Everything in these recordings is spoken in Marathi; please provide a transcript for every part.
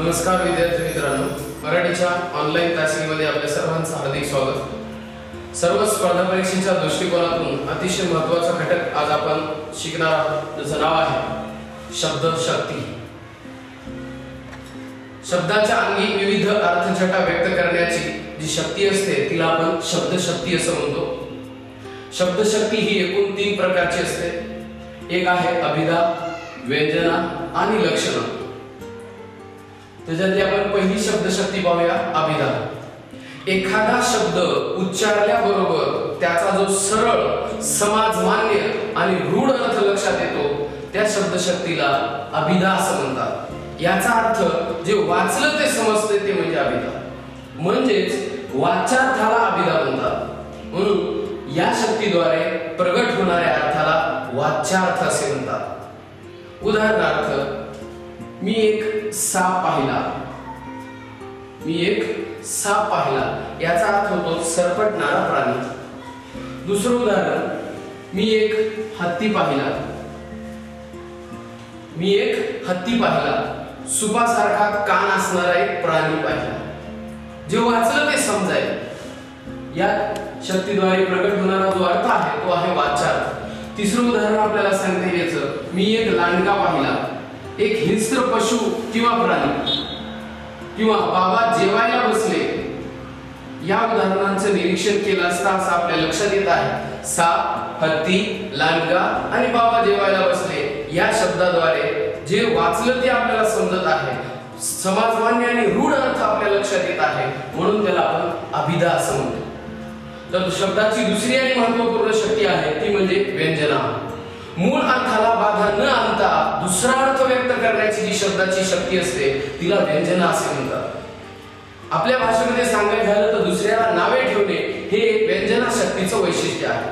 नमस्कार विद्यार्थी मित्रांनो, मराठीच्या ऑनलाईन तासिकेमध्ये आपल्या सर्वांचं हार्दिक स्वागत। सर्व स्पर्धा परीक्षेच्या दृष्टिकोनातून अतिशय महत्त्वाचा घटक आज आपण शिकणार आहोत, ज्याचं नाव आहे शब्द शक्ती। शब्दाच्या अंगी विविध अर्थछटा व्यक्त करण्याची जी शक्ती असते तिला आपण शब्द शक्ती असं म्हणतो। शब्द शक्ती ही एकूण 3 प्रकारची असते। एक आहे अभिधा, व्यंजना आणि लक्षण। त्याच्यातली आपण पहिली शब्द शक्ती पाहूया, अभिधा। एखादा शब्द उच्चारल्याबरोबर त्याचा जो सरळ, समाजमान्य आणि रूढ अर्थ लक्षात येतो त्या शब्द शक्तीला अभिधा असं म्हणतात। याचा अर्थ जे वाचलं ते समजते ते म्हणजे अभिधा, म्हणजेच वाच्यार्थाला अभिधा म्हणतात। म्हणून या शक्तीद्वारे प्रगट होणाऱ्या अर्थाला वाच्यार्थ असे म्हणतात। उदाहरणार्थ, मी एक साप पाहिला। मी एक साप पाहिला याचा अर्थ होतो सरपटणारा प्राणी। दुसरं उदाहरण, मी एक हत्ती पाहिला। मी एक हत्ती पाहिला, सुपासारखा कान असणारा एक प्राणी पाहिला। जे वाचलं ते समजाय या शक्तीद्वारे प्रगट होणारा जो अर्थ आहे तो आहे वाच्यार्थ। तिसरं उदाहरण आपल्याला सांगता येईल, मी एक लांडगा पाहिला। एक हिंस्त्र पशु किंवा प्राणी किंवा बाबा जेवायला बसले या उदाहरणांचं निरीक्षण केलं असता असं आपल्या लक्षात येत आहे, साप, हत्ती, लांडगा आणि बाबा जेवायला बसले या शब्दाद्वारे जे वाचलं ते आपल्याला समजत आहे, समाजमान्य आणि रूढ अर्थ आपल्या लक्षात येत आहे, म्हणून त्याला आपण अभिधा असं म्हणतो। तर शब्दाची दुसरी आणि महत्त्वपूर्ण शक्ती आहे ती म्हणजे व्यंजना। मूळ अर्थाला बाधा न आणता दुसरा अर्थ व्यक्त करण्याची जी शब्दाची शक्ती असते तिला व्यंजना असे म्हणतात। आपल्या भाषेमध्ये सांगायचं झालं तर दुसऱ्याला नावे ठेवणे हे व्यंजना शक्तीचं वैशिष्ट्य आहे।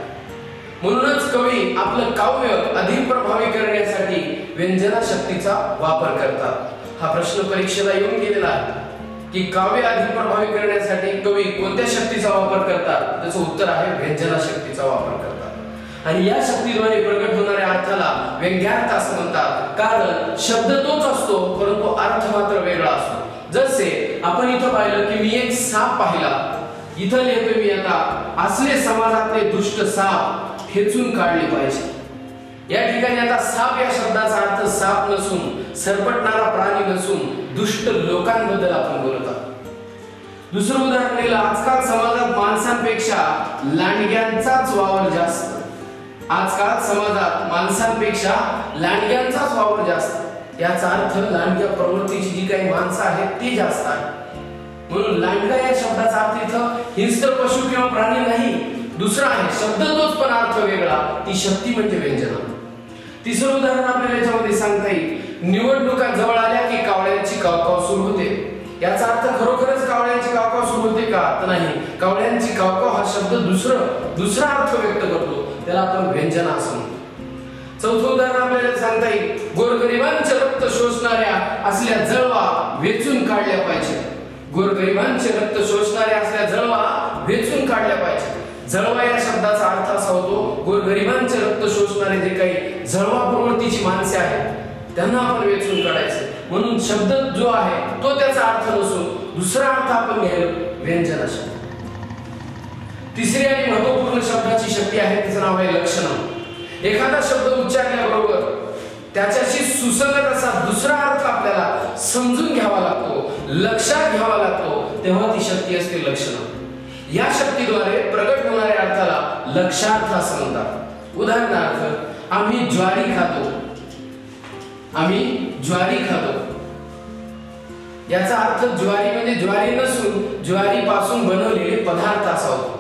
म्हणूनच कवी आपलं काव्य अधिक प्रभावी करण्यासाठी व्यंजना शक्तीचा वापर करतात। हा प्रश्न परीक्षेला येऊन गेलेला आहे की काव्य अधिक प्रभावी करण्यासाठी कवी कोणत्या शक्तीचा वापर करतात, त्याचं उत्तर आहे व्यंजना शक्तीचा वापर करतात। आणि या शक्तीद्वारे प्रगट होणाऱ्या अर्थाला व्यंग्यार्थ असं म्हणतात, कारण शब्द तोच असतो परंतु अर्थ मात्र वेगळा असतो। जसे आपण इथं पाहिलं की मी एक साप पाहिला, इथं लिहितो मी आता असले समाजातले दुष्ट साप ठेचून काढले पाहिजे। या ठिकाणी आता साप या शब्दाचा अर्थ साप नसून सरपटणारा प्राणी नसून दुष्ट लोकांबद्दल आपण बोलत आहोत। दुसरं उदाहरण दिलं, आजकाल समाजात माणसांपेक्षा लांडग्यांचाच वावर जास्त। आजकाल समाजात माणसांपेक्षा लांडग्यांचाच वावर जास्त। याचा अर्थ लांडग्या प्रवृत्तीची जी काही माणसं आहेत ती जास्त आहेत। म्हणून लांडगा या शब्दाचा अर्थ इथं हिंस्त्र पशु किंवा प्राणी नाही, दुसरा आहे, शब्द तोच पण अर्थ वेगळा, ती शक्ती म्हणजे व्यंजना। तिसरं उदाहरण आपल्याला याच्यामध्ये सांगता येईल, निवडणुका जवळ आल्या की कावळ्यांची कावकाव सुरू होते। याचा अर्थ खरोखरच कावळ्यांची कावकाव सुरू होते का, तर नाही, कावळ्यांची कावकाव हा शब्द दुसरा अर्थ व्यक्त करतो, त्याला आपण व्यंजना असं म्हणतो। चौथं उदाहरण आपल्याला सांगता येईल, गोरगरिबांचे रक्त शोषणाऱ्या असल्या जळवा वेचून काढल्या पाहिजे। गोरगरिबांचे रक्त शोषणाऱ्या असल्या जळवा वेचून काढल्या पाहिजे। जळवा या शब्दाचा अर्थ असा होतो, गोरगरिबांचे रक्त शोषणारे जे काही जळवा प्रवृत्तीची माणसे आहेत त्यांना आपण वेचून काढायचं। म्हणून शब्द जो आहे तो त्याचा अर्थ नसून दुसरा अर्थ आपण घ्यायला व्यंजना शब्द। तिसरी आणि महत्त्वपूर्ण शब्दाची शक्ती आहे तिचं नाव आहे लक्षण। एखादा शब्द उच्चारल्याबरोबर त्याच्याशी सुसंगत असा दुसरा अर्थ आपल्याला समजून घ्यावा लागतो, लक्षात घ्यावा लागतो, तेव्हा ती शक्ती असते लक्षण। या शक्तीद्वारे प्रगट होणाऱ्या अर्थाला लक्षार्थ असं म्हणतात। उदाहरणार्थ, आम्ही ज्वारी खातो। आम्ही ज्वारी खातो याचा अर्थ ज्वारी म्हणजे ज्वारी नसून ज्वारीपासून बनवलेले पदार्थ असा होतो।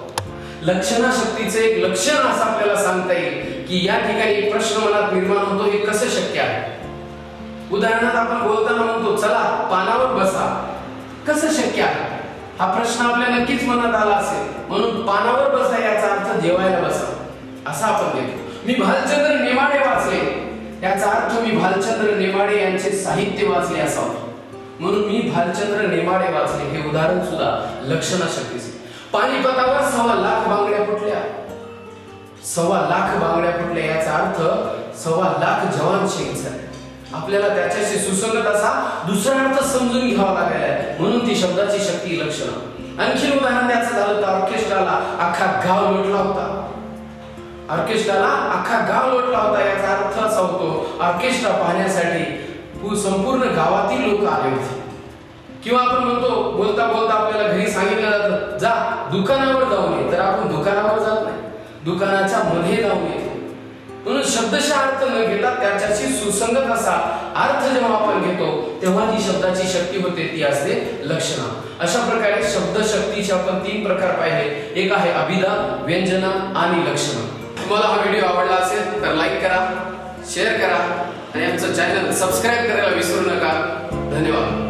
लक्षणा शक्तीचे एक लक्षण असं आपल्याला सांगता येईल की या ठिकाणी एक प्रश्न मनात निर्माण होतो, हे कसं शक्य आहे। उदाहरणार्थ, आपण बोलताना म्हणतो चला पानावर बसा, कसं शक्य आहे? हा प्रश्न आपल्या नक्कीच मनात आला असेल, म्हणून पानावर बसा याचा अर्थ जेवायला बसा असा आपण देतो। मी भालचंद्र नेमाडे वाचले याचा अर्थ मी भालचंद्र नेमाडे यांचे साहित्य वाचले असा होतो, म्हणून मी भालचंद्र नेमाडे वाचले हे उदाहरण सुद्धा लक्षणा शक्तीचे। पानिपतावर 1.25 लाख बांगड्या फुटल्या। 1.25 लाख बांगड्या फुटल्या याचा अर्थ 1.25 लाख जवान शहीद झाले। आपल्याला त्याच्याशी सुसंगत असा दुसरा अर्थ समजून घ्यावा लागेल, म्हणून ती शब्दाची शक्ती लक्षणं. आणखी उदाहरण द्यायचं झालं तर ऑर्केस्ट्राला अख्खा गाव लोटला होता. ऑर्केस्ट्राला अख्खा गाव लोटला होता याचा अर्थ असा होतो, ऑर्केस्ट्रा पाहण्यासाठी संपूर्ण गावातील लोक आले होते. किंवा आपण म्हणतो बोलता बोलता आपल्याला घरी सांगितलं जातं जा दुकानावर जाऊन ये, तर आपण दुकानावर जात नाही, दुकानाच्या मध्ये जाऊन येतो. म्हणून शब्दशः अर्थ न घेता त्याच्याशी सुसंगत असा अर्थ जेव्हा आपण घेतो तेव्हा जी शब्दाची शक्ती होते ती असते लक्षणा. अशा प्रकारे शब्द शक्तीचे आपण 3 प्रकार पाहिले. एक आहे अभिधा, व्यंजना आणि लक्षणा. तुम्हाला हा व्हिडिओ आवडला असेल तर लाईक करा, शेअर करा आणि आमचं चॅनल सबस्क्राईब करायला विसरू नका. धन्यवाद.